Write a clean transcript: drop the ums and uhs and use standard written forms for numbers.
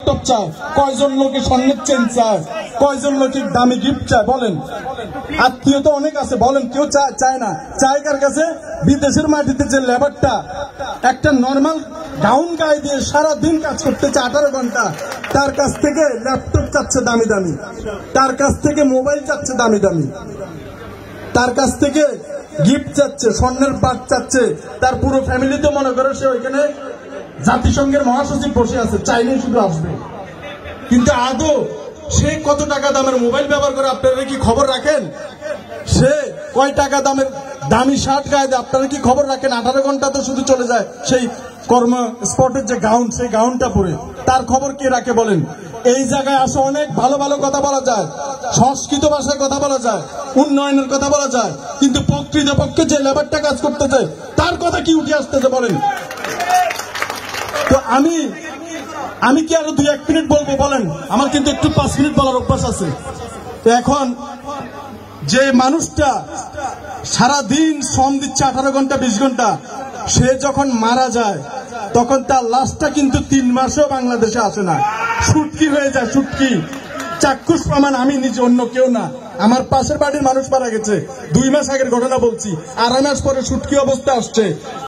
Laptop চায়, কয়জন লোকে স্বর্ণের চেন চায়, কয়জন লোকে দামি গিফট চায় বলেন? আত্মীয় তো অনেক আছে, বলেন কেউ চায় না? চায় কার কাছে? বিদেশের মাটিতে যে লেবারটা একটা নর্মাল গাউন গায়ে দিয়ে সারাদিন কাজ করতেছে 18 ঘন্টা, তার কাছ থেকে ল্যাপটপ চাচ্ছে দামি দামি, তার কাছ থেকে মোবাইল চাচ্ছে দামি দামি, তার কাছ থেকে গিফট চাচ্ছে, স্বর্ণের পাট চাচ্ছে। তার পুরো ফ্যামিলিতে মনে করে সে ওইখানে জাতিসংঘের মহাসচিব বসে আছে, চাইলেই শুধু আসবে। কিন্তু আদৌ সে কত টাকা দামের মোবাইল ব্যবহার করে আপনারা কি খবর রাখেন? সে কয় টাকা দামের দামি শার্ট গায়ে দেয় আপনারা কি খবর রাখেন? 18 ঘন্টা তো শুধু চলে যায় সেই কর্ম স্পটের যে গাউন, সেই গাউনটা পরে, তার খবর কে রাখে বলেন? এই জায়গায় আসে অনেক ভালো ভালো কথা বলা যায়, সংস্কৃত ভাষায় কথা বলা যায়, উন্নয়নের কথা বলা যায়, কিন্তু প্রকৃতপক্ষে যে লেবারটা কাজ করতেছে তার কথা কি উঠে আসতেছে বলেন? তো আমি কি আরো 2-1 মিনিট বলবো বলেন? আমার কিন্তু একটু 5 মিনিট বলার অভ্যাস আছে। তো এখন যে মানুষটা সারাদিন শ্রম দিচ্ছে 18 ঘন্টা 20 ঘন্টা, সে যখন মারা যায় তখন তার লাশটা কিন্তু 3 মাসও বাংলাদেশে আসে না, শুটকি হয়ে যায়, শুটকি। চাক্ষুষ প্রমাণ, আমি নিজে, অন্য কেউ না। আমার পাশের বাড়ির মানুষ মারা গেছে, 2 মাস আগের ঘটনা বলছি, 2.5 মাস পরে শুটকি অবস্থা আসছে।